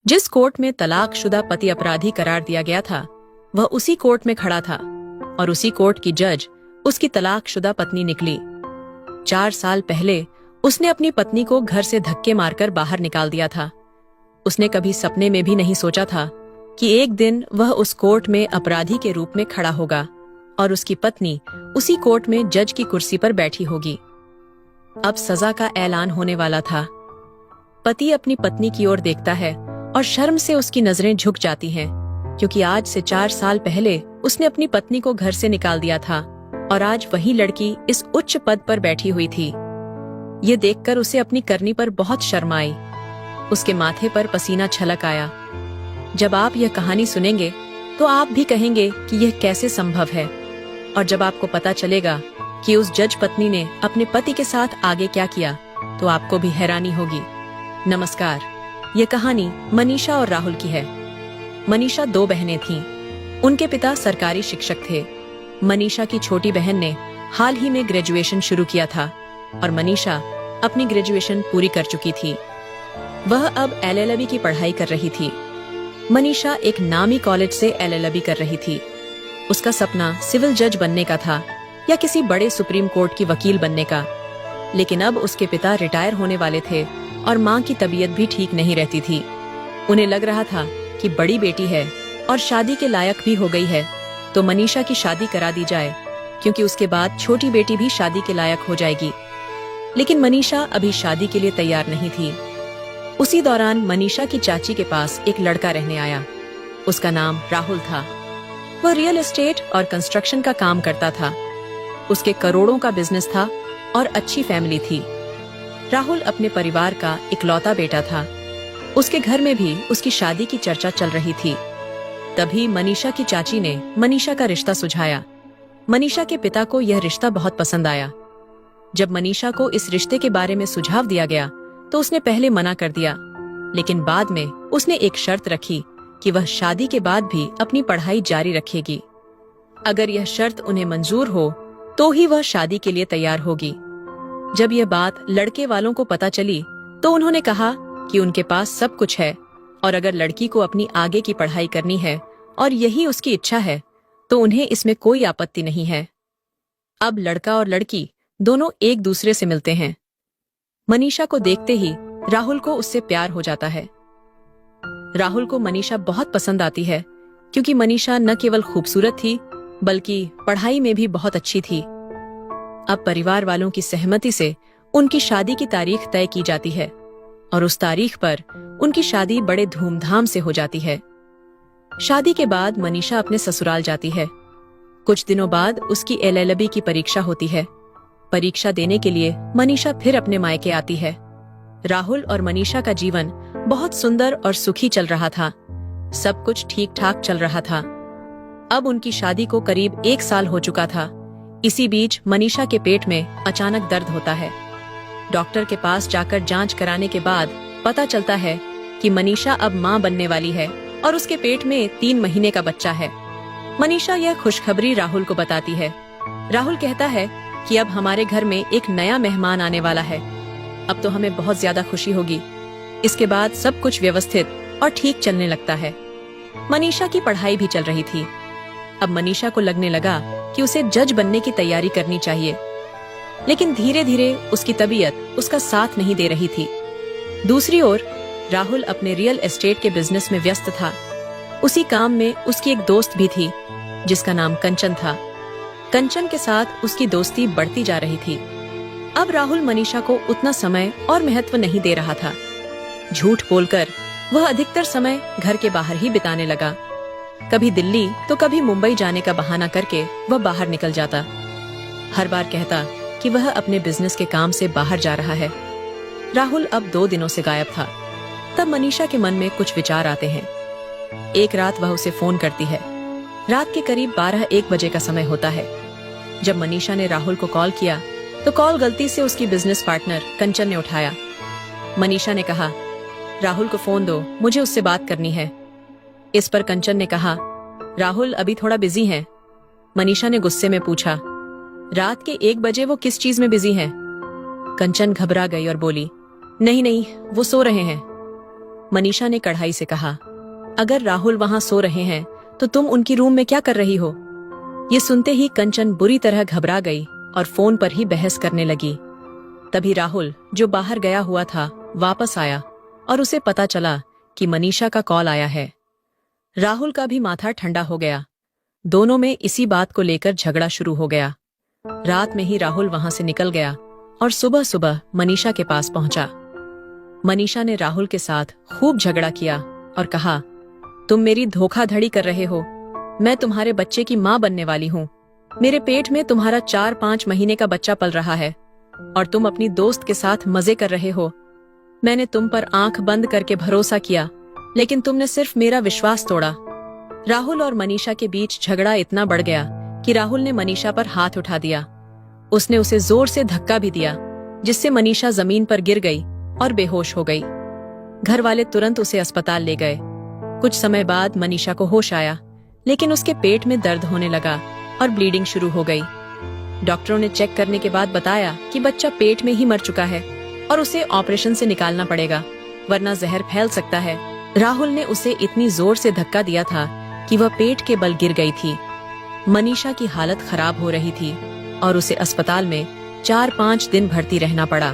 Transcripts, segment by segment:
जिस कोर्ट में तलाकशुदा पति अपराधी करार दिया गया था, वह उसी कोर्ट में खड़ा था और उसी कोर्ट की जज उसकी तलाकशुदा पत्नी निकली। 4 साल पहले उसने अपनी पत्नी को घर से धक्के मारकर बाहर निकाल दिया था। उसने कभी सपने में भी नहीं सोचा था कि एक दिन वह उस कोर्ट में अपराधी के रूप में खड़ा होगा और उसकी पत्नी उसी कोर्ट में जज की कुर्सी पर बैठी होगी। अब सजा का ऐलान होने वाला था। पति अपनी पत्नी की ओर देखता है और शर्म से उसकी नजरें झुक जाती हैं, क्योंकि आज से 4 साल पहले उसने अपनी पत्नी को घर से निकाल दिया था और आज वही लड़की इस उच्च पद पर बैठी हुई थी। ये देखकर उसे अपनी करनी पर बहुत शर्म आई। उसके माथे पर पसीना छलक आया। जब आप यह कहानी सुनेंगे तो आप भी कहेंगे कि यह कैसे संभव है, और जब आपको पता चलेगा कि उस जज पत्नी ने अपने पति के साथ आगे क्या किया, तो आपको भी हैरानी होगी। नमस्कार, ये कहानी मनीषा और राहुल की है। मनीषा 2 बहनें थीं। उनके पिता सरकारी शिक्षक थे। मनीषा की छोटी बहन ने हाल ही में ग्रेजुएशन शुरू किया था और मनीषा अपनी ग्रेजुएशन पूरी कर चुकी थी। वह अब LLB की पढ़ाई कर रही थी। मनीषा एक नामी कॉलेज से LLB कर रही थी। उसका सपना सिविल जज बनने का था या किसी बड़े सुप्रीम कोर्ट की वकील बनने का, लेकिन अब उसके पिता रिटायर होने वाले थे और माँ की तबीयत भी ठीक नहीं रहती थी। उन्हें लग रहा था कि बड़ी बेटी है और शादी के लायक भी हो गई है, तो मनीषा की शादी करा दी जाए, क्योंकि उसके बाद छोटी बेटी भी शादी के लायक हो जाएगी। लेकिन मनीषा अभी शादी के लिए तैयार नहीं थी। उसी दौरान मनीषा की चाची के पास एक लड़का रहने आया। उसका नाम राहुल था। वह रियल एस्टेट और कंस्ट्रक्शन का काम करता था। उसके करोड़ों का बिजनेस था और अच्छी फैमिली थी। राहुल अपने परिवार का इकलौता बेटा था। उसके घर में भी उसकी शादी की चर्चा चल रही थी। तभी मनीषा की चाची ने मनीषा का रिश्ता सुझाया। मनीषा के पिता को यह रिश्ता बहुत पसंद आया। जब मनीषा को इस रिश्ते के बारे में सुझाव दिया गया तो उसने पहले मना कर दिया, लेकिन बाद में उसने एक शर्त रखी कि वह शादी के बाद भी अपनी पढ़ाई जारी रखेगी। अगर यह शर्त उन्हें मंजूर हो तो ही वह शादी के लिए तैयार होगी। जब यह बात लड़के वालों को पता चली तो उन्होंने कहा कि उनके पास सब कुछ है, और अगर लड़की को अपनी आगे की पढ़ाई करनी है और यही उसकी इच्छा है तो उन्हें इसमें कोई आपत्ति नहीं है। अब लड़का और लड़की दोनों एक दूसरे से मिलते हैं। मनीषा को देखते ही राहुल को उससे प्यार हो जाता है। राहुल को मनीषा बहुत पसंद आती है, क्योंकि मनीषा न केवल खूबसूरत थी बल्कि पढ़ाई में भी बहुत अच्छी थी। अब परिवार वालों की सहमति से उनकी शादी की तारीख तय की जाती है और उस तारीख पर उनकी शादी बड़े धूमधाम से हो जाती है। शादी के बाद मनीषा अपने ससुराल जाती है। कुछ दिनों बाद उसकी LLB की परीक्षा होती है। परीक्षा देने के लिए मनीषा फिर अपने मायके आती है। राहुल और मनीषा का जीवन बहुत सुंदर और सुखी चल रहा था। सब कुछ ठीक ठाक चल रहा था। अब उनकी शादी को करीब 1 साल हो चुका था। इसी बीच मनीषा के पेट में अचानक दर्द होता है। डॉक्टर के पास जाकर जांच कराने के बाद पता चलता है कि मनीषा अब मां बनने वाली है और उसके पेट में 3 महीने का बच्चा है। मनीषा यह खुशखबरी राहुल को बताती है। राहुल कहता है कि अब हमारे घर में एक नया मेहमान आने वाला है। अब तो हमें बहुत ज्यादा खुशी होगी। इसके बाद सब कुछ व्यवस्थित और ठीक चलने लगता है। मनीषा की पढ़ाई भी चल रही थी। अब मनीषा को लगने लगा कि उसे जज बनने की तैयारी करनी चाहिए, लेकिन धीरे धीरे उसकी तबीयत उसका साथ नहीं दे रही थी। दूसरी ओर राहुल अपने रियल एस्टेट के बिजनेस में व्यस्त था। उसी काम में उसकी एक दोस्त भी थी जिसका नाम कंचन था। कंचन के साथ उसकी दोस्ती बढ़ती जा रही थी। अब राहुल मनीषा को उतना समय और महत्व नहीं दे रहा था। झूठ बोलकर वह अधिकतर समय घर के बाहर ही बिताने लगा। कभी दिल्ली तो कभी मुंबई जाने का बहाना करके वह बाहर निकल जाता। हर बार कहता कि वह अपने बिजनेस के काम से बाहर जा रहा है। राहुल अब 2 दिनों से गायब था। तब मनीषा के मन में कुछ विचार आते हैं। एक रात वह उसे फोन करती है। रात के करीब 12-1 बजे का समय होता है। जब मनीषा ने राहुल को कॉल किया तो कॉल गलती से उसकी बिजनेस पार्टनर कंचन ने उठाया। मनीषा ने कहा, राहुल को फोन दो, मुझे उससे बात करनी है। इस पर कंचन ने कहा, राहुल अभी थोड़ा बिजी हैं। मनीषा ने गुस्से में पूछा, रात के 1 बजे वो किस चीज में बिजी हैं? कंचन घबरा गई और बोली, नहीं नहीं, वो सो रहे हैं। मनीषा ने कढ़ाई से कहा, अगर राहुल वहां सो रहे हैं तो तुम उनकी रूम में क्या कर रही हो? ये सुनते ही कंचन बुरी तरह घबरा गई और फोन पर ही बहस करने लगी। तभी राहुल, जो बाहर गया हुआ था, वापस आया और उसे पता चला कि मनीषा का कॉल आया है। राहुल का भी माथा ठंडा हो गया। दोनों में इसी बात को लेकर झगड़ा शुरू हो गया। रात में ही राहुल वहां से निकल गया और सुबह सुबह मनीषा के पास पहुंचा। मनीषा ने राहुल के साथ खूब झगड़ा किया और कहा, तुम मेरी धोखाधड़ी कर रहे हो। मैं तुम्हारे बच्चे की मां बनने वाली हूँ। मेरे पेट में तुम्हारा 4-5 महीने का बच्चा पल रहा है और तुम अपनी दोस्त के साथ मजे कर रहे हो। मैंने तुम पर आंख बंद करके भरोसा किया, लेकिन तुमने सिर्फ मेरा विश्वास तोड़ा। राहुल और मनीषा के बीच झगड़ा इतना बढ़ गया कि राहुल ने मनीषा पर हाथ उठा दिया। उसने उसे जोर से धक्का भी दिया, जिससे मनीषा जमीन पर गिर गई और बेहोश हो गई। घर वाले तुरंत उसे अस्पताल ले गए। कुछ समय बाद मनीषा को होश आया, लेकिन उसके पेट में दर्द होने लगा और ब्लीडिंग शुरू हो गई। डॉक्टरों ने चेक करने के बाद बताया कि बच्चा पेट में ही मर चुका है और उसे ऑपरेशन से निकालना पड़ेगा, वरना जहर फैल सकता है। राहुल ने उसे इतनी जोर से धक्का दिया था कि वह पेट के बल गिर गई थी। मनीषा की हालत खराब हो रही थी और उसे अस्पताल में 4-5 दिन भर्ती रहना पड़ा।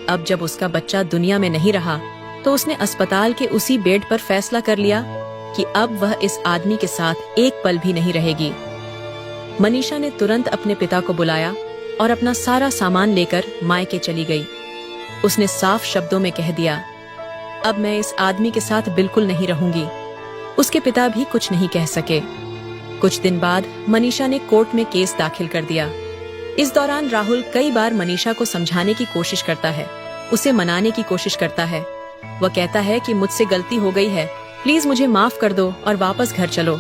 अब जब उसका बच्चा दुनिया में नहीं रहा, तो उसने अस्पताल के उसी बेड पर फैसला कर लिया कि अब वह इस आदमी के साथ एक पल भी नहीं रहेगी। मनीषा ने तुरंत अपने पिता को बुलाया और अपना सारा सामान लेकर मायके चली गई। उसने साफ शब्दों में कह दिया, अब मैं इस आदमी के साथ बिल्कुल नहीं रहूंगी। उसके पिता भी कुछ नहीं कह सके। कुछ दिन बाद मनीषा ने कोर्ट में केस दाखिल कर दिया। इस दौरान राहुल कई बार मनीषा को समझाने की कोशिश करता है, उसे मनाने की कोशिश करता है। वह कहता है कि मुझसे गलती हो गई है, प्लीज मुझे माफ कर दो और वापस घर चलो।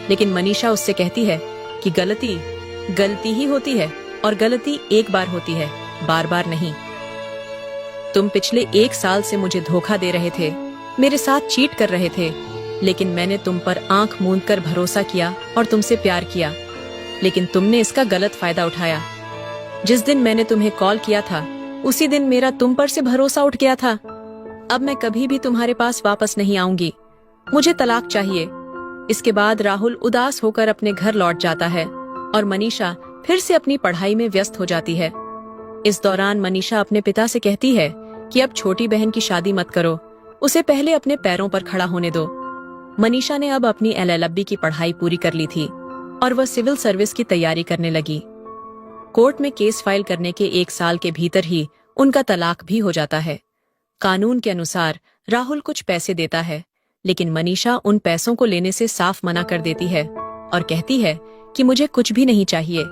लेकिन मनीषा उससे कहती है कि गलती गलती ही होती है और गलती एक बार होती है, बार बार नहीं। तुम पिछले 1 साल से मुझे धोखा दे रहे थे, मेरे साथ चीट कर रहे थे, लेकिन मैंने तुम पर आंख मूंद कर भरोसा किया और तुमसे प्यार किया, लेकिन तुमने इसका गलत फायदा उठाया। जिस दिन मैंने तुम्हें कॉल किया था, उसी दिन मेरा तुम पर से भरोसा उठ गया था। अब मैं कभी भी तुम्हारे पास वापस नहीं आऊंगी। मुझे तलाक चाहिए। इसके बाद राहुल उदास होकर अपने घर लौट जाता है और मनीषा फिर से अपनी पढ़ाई में व्यस्त हो जाती है। इस दौरान मनीषा अपने पिता से कहती है कि अब छोटी बहन की शादी मत करो, उसे पहले अपने पैरों पर खड़ा होने दो। मनीषा ने अब अपनी LLB की पढ़ाई पूरी कर ली थी और वह सिविल सर्विस की तैयारी करने लगी। कोर्ट में केस फाइल करने के 1 साल के भीतर ही उनका तलाक भी हो जाता है। कानून के अनुसार राहुल कुछ पैसे देता है, लेकिन मनीषा उन पैसों को लेने से साफ मना कर देती है और कहती है कि मुझे कुछ भी नहीं चाहिए।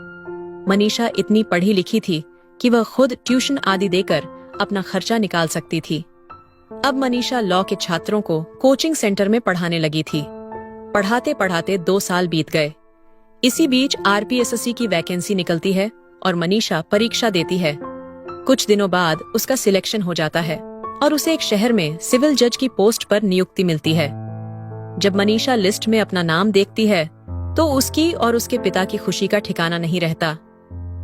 मनीषा इतनी पढ़ी लिखी थी कि वह खुद ट्यूशन आदि देकर अपना खर्चा निकाल सकती थी। अब मनीषा लॉ के छात्रों को कोचिंग सेंटर में पढ़ाने लगी थी। पढ़ाते पढ़ाते 2 साल बीत गए। इसी बीच RPSSC की वैकेंसी निकलती है और मनीषा परीक्षा देती है। कुछ दिनों बाद उसका सिलेक्शन हो जाता है और उसे एक शहर में सिविल जज की पोस्ट पर नियुक्ति मिलती है। जब मनीषा लिस्ट में अपना नाम देखती है, तो उसकी और उसके पिता की खुशी का ठिकाना नहीं रहता।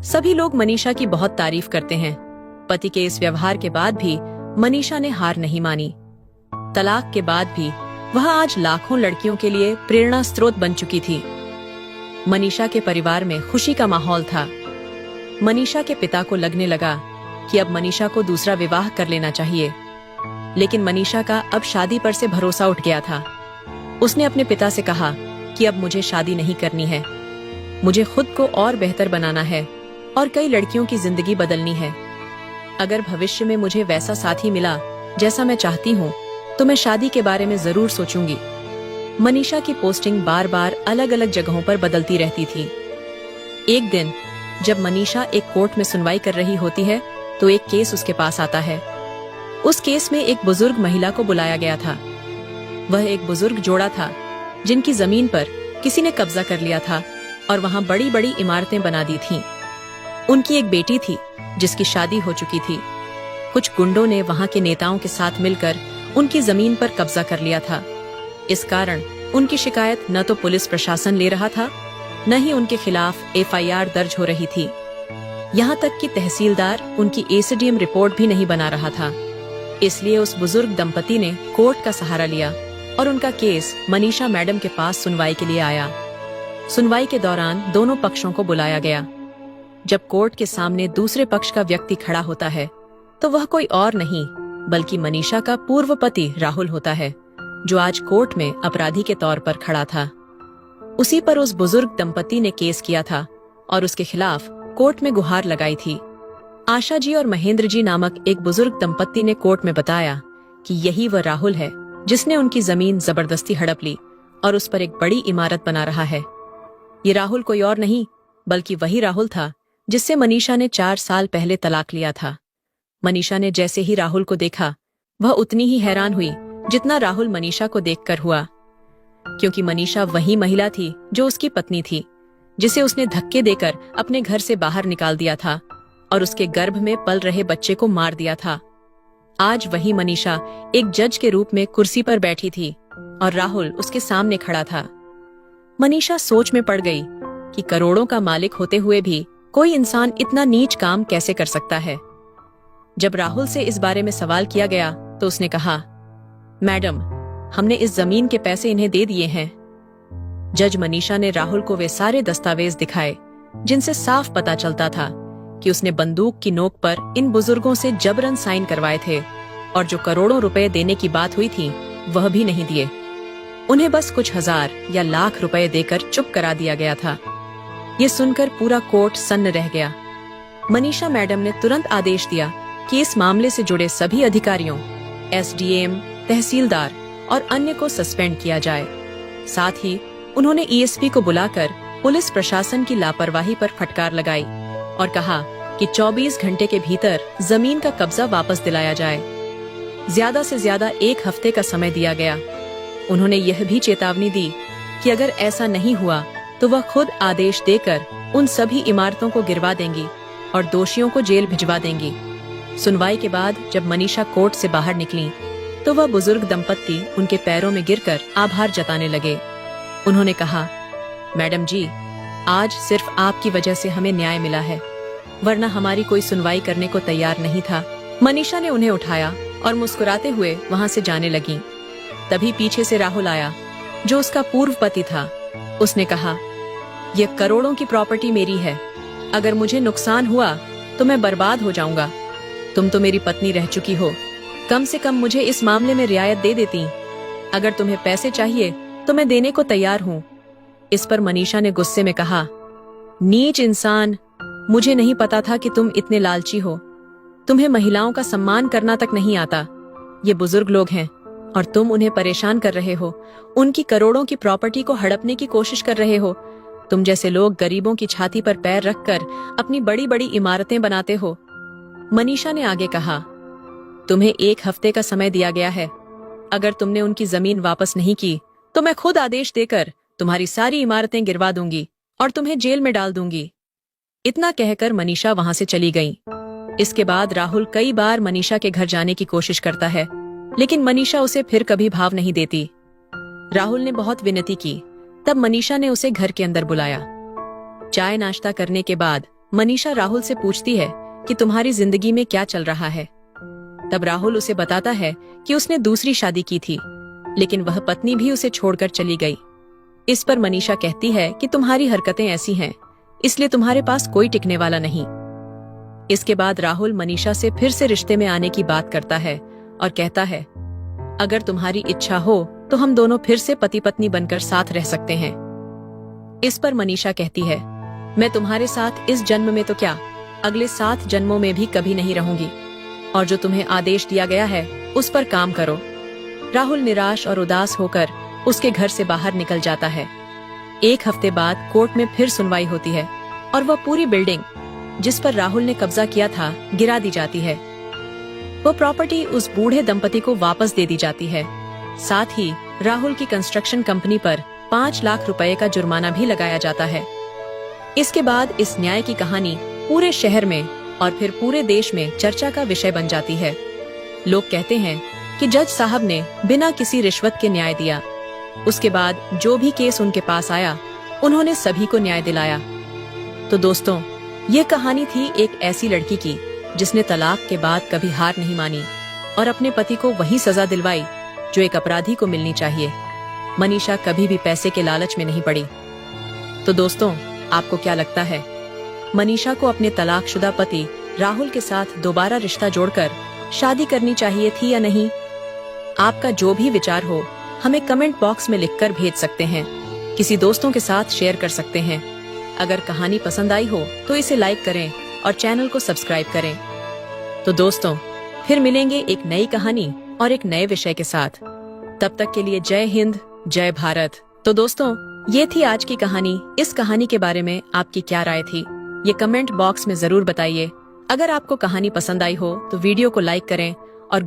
सभी लोग मनीषा की बहुत तारीफ करते हैं। पति के इस व्यवहार के बाद भी मनीषा ने हार नहीं मानी। तलाक के बाद भी वह आज लाखों लड़कियों के लिए प्रेरणा स्रोत बन चुकी थी। मनीषा के परिवार में खुशी का माहौल था। मनीषा के पिता को लगने लगा कि अब मनीषा को दूसरा विवाह कर लेना चाहिए, लेकिन मनीषा का अब शादी पर से भरोसा उठ गया था। उसने अपने पिता से कहा कि अब मुझे शादी नहीं करनी है, मुझे खुद को और बेहतर बनाना है और कई लड़कियों की जिंदगी बदलनी है। अगर भविष्य में मुझे वैसा साथी मिला जैसा मैं चाहती हूँ, तो मैं शादी के बारे में जरूर सोचूंगी। मनीषा की पोस्टिंग बार बार अलग अलग जगहों पर बदलती रहती थी। एक दिन जब मनीषा एक कोर्ट में सुनवाई कर रही होती है, तो एक केस उसके पास आता है। उस केस में एक बुजुर्ग महिला को बुलाया गया था। वह एक बुजुर्ग जोड़ा था जिनकी जमीन पर किसी ने कब्जा कर लिया था और वहां बड़ी बड़ी इमारतें बना दी थीं। उनकी एक बेटी थी जिसकी शादी हो चुकी थी। कुछ गुंडों ने वहां के नेताओं के साथ मिलकर उनकी जमीन पर कब्जा कर लिया था। इस कारण उनकी शिकायत न तो पुलिस प्रशासन ले रहा था, न ही उनके खिलाफ FIR दर्ज हो रही थी। यहाँ तक कि तहसीलदार उनकी ACDM रिपोर्ट भी नहीं बना रहा था। इसलिए उस बुजुर्ग दंपति ने कोर्ट का सहारा लिया और उनका केस मनीषा मैडम के पास सुनवाई के लिए आया। सुनवाई के दौरान दोनों पक्षों को बुलाया गया। जब कोर्ट के सामने दूसरे पक्ष का व्यक्ति खड़ा होता है तो वह कोई और नहीं बल्कि मनीषा का पूर्व पति राहुल होता है, जो आज कोर्ट में अपराधी के तौर पर खड़ा था। उसी पर उस बुजुर्ग दंपति ने केस किया था और उसके खिलाफ कोर्ट में गुहार लगाई थी। आशा जी और महेंद्र जी नामक एक बुजुर्ग दंपति ने कोर्ट में बताया कि यही वह राहुल है जिसने उनकी जमीन जबरदस्ती हड़प ली और उस पर एक बड़ी इमारत बना रहा है। ये राहुल कोई और नहीं बल्कि वही राहुल था जिससे मनीषा ने 4 साल पहले तलाक लिया था। मनीषा ने जैसे ही राहुल को देखा वह उतनी ही हैरान हुई जितना राहुल मनीषा को देखकर हुआ, क्योंकि मनीषा वही महिला थी जो उसकी पत्नी थी, जिसे उसने धक्के देकर अपने घर से बाहर निकाल दिया था और उसके गर्भ में पल रहे बच्चे को मार दिया था। आज वही मनीषा एक जज के रूप में कुर्सी पर बैठी थी और राहुल उसके सामने खड़ा था। मनीषा सोच में पड़ गई कि करोड़ों का मालिक होते हुए भी कोई इंसान इतना नीच काम कैसे कर सकता है। जब राहुल से इस बारे में सवाल किया गया तो उसने कहा, मैडम, हमने इस जमीन के पैसे इन्हें दे दिए हैं। जज मनीषा ने राहुल को वे सारे दस्तावेज दिखाए जिनसे साफ पता चलता था कि उसने बंदूक की नोक पर इन बुजुर्गों से जबरन साइन करवाए थे और जो करोड़ों रुपए देने की बात हुई थी वह भी नहीं दिए। उन्हें बस कुछ हजार या लाख रुपए देकर चुप करा दिया गया था। ये सुनकर पूरा कोर्ट सन्न रह गया। मनीषा मैडम ने तुरंत आदेश दिया कि इस मामले से जुड़े सभी अधिकारियों, एसडीएम, तहसीलदार और अन्य को सस्पेंड किया जाए। साथ ही उन्होंने ईएसपी को बुलाकर पुलिस प्रशासन की लापरवाही पर फटकार लगाई और कहा कि 24 घंटे के भीतर जमीन का कब्जा वापस दिलाया जाए। ज्यादा से ज्यादा 1 हफ्ते का समय दिया गया। उन्होंने यह भी चेतावनी दी कि अगर ऐसा नहीं हुआ तो वह खुद आदेश देकर उन सभी इमारतों को गिरवा देंगी और दोषियों को जेल भिजवा देंगी। सुनवाई के बाद जब मनीषा कोर्ट से बाहर निकली तो वह बुजुर्ग दंपत्ति उनके पैरों में गिरकर आभार जताने लगे। उन्होंने कहा, मैडम जी, आज सिर्फ आपकी वजह से हमें न्याय मिला है, वरना हमारी कोई सुनवाई करने को तैयार नहीं था। मनीषा ने उन्हें उठाया और मुस्कुराते हुए वहां से जाने लगी। तभी पीछे से राहुल आया, जो उसका पूर्व पति था। उसने कहा, यह करोड़ों की प्रॉपर्टी मेरी है, अगर मुझे नुकसान हुआ तो मैं बर्बाद हो जाऊंगा। तुम तो मेरी पत्नी रह चुकी हो, कम से कम मुझे इस मामले में रियायत दे देती। अगर तुम्हें पैसे चाहिए तो मैं देने को तैयार हूँ। इस पर मनीषा ने गुस्से में कहा, नीच इंसान, मुझे नहीं पता था कि तुम इतने लालची हो। तुम्हें महिलाओं का सम्मान करना तक नहीं आता। ये बुजुर्ग लोग हैं और तुम उन्हें परेशान कर रहे हो, उनकी करोड़ों की प्रॉपर्टी को हड़पने की कोशिश कर रहे हो। तुम जैसे लोग गरीबों की छाती पर पैर रखकर अपनी बड़ी बड़ी इमारतें बनाते हो। मनीषा ने आगे कहा, तुम्हें 1 हफ्ते का समय दिया गया है। अगर तुमने उनकी जमीन वापस नहीं की तो मैं खुद आदेश देकर तुम्हारी सारी इमारतें गिरवा दूंगी और तुम्हें जेल में डाल दूंगी। इतना कहकर मनीषा वहां से चली गई। इसके बाद राहुल कई बार मनीषा के घर जाने की कोशिश करता है, लेकिन मनीषा उसे फिर कभी भाव नहीं देती। राहुल ने बहुत विनती की, तब मनीषा ने उसे घर के अंदर बुलाया। चाय नाश्ता करने के बाद मनीषा राहुल से पूछती है कि तुम्हारी जिंदगी में क्या चल रहा है। तब राहुल उसे बताता है कि उसने दूसरी शादी की थी, लेकिन वह पत्नी भी उसे छोड़कर चली गई। इस पर मनीषा कहती है कि तुम्हारी हरकतें ऐसी हैं, इसलिए तुम्हारे पास कोई टिकने वाला नहीं। इसके बाद राहुल मनीषा से फिर से रिश्ते में आने की बात करता है और कहता है, अगर तुम्हारी इच्छा हो तो हम दोनों फिर से पति पत्नी बनकर साथ रह सकते हैं। इस पर मनीषा कहती है, मैं तुम्हारे साथ इस जन्म में तो क्या, अगले 7 जन्मों में भी कभी नहीं रहूंगी, और जो तुम्हें आदेश दिया गया है उस पर काम करो। राहुल निराश और उदास होकर उसके घर से बाहर निकल जाता है। 1 हफ्ते बाद कोर्ट में फिर सुनवाई होती है और वह पूरी बिल्डिंग जिस पर राहुल ने कब्जा किया था गिरा दी जाती है। वो प्रॉपर्टी उस बूढ़े दंपति को वापस दे दी जाती है। साथ ही राहुल की कंस्ट्रक्शन कंपनी पर 5 लाख रुपए का जुर्माना भी लगाया जाता है। इसके बाद इस न्याय की कहानी पूरे शहर में और फिर पूरे देश में चर्चा का विषय बन जाती है। लोग कहते हैं कि जज साहब ने बिना किसी रिश्वत के न्याय दिया। उसके बाद जो भी केस उनके पास आया उन्होंने सभी को न्याय दिलाया। तो दोस्तों, ये कहानी थी एक ऐसी लड़की की जिसने तलाक के बाद कभी हार नहीं मानी। और अपने पति को वही सजा दिलवाई जो एक अपराधी को मिलनी चाहिए। मनीषा कभी भी पैसे के लालच में नहीं पड़ी। तो दोस्तों, आपको क्या लगता है, मनीषा को अपने तलाकशुदा पति राहुल के साथ दोबारा रिश्ता जोड़कर शादी करनी चाहिए थी या नहीं? आपका जो भी विचार हो हमें कमेंट बॉक्स में लिखकर भेज सकते हैं, किसी दोस्तों के साथ शेयर कर सकते हैं। अगर कहानी पसंद आई हो तो इसे लाइक करें और चैनल को सब्सक्राइब करें। तो दोस्तों, फिर मिलेंगे एक नई कहानी और एक नए विषय के साथ। तब तक के लिए जय हिंद, जय भारत। तो दोस्तों, ये थी आज की कहानी। इस कहानी के बारे में आपकी क्या राय थी, ये कमेंट बॉक्स में जरूर बताइए। अगर आपको कहानी पसंद आई हो तो वीडियो को लाइक करें और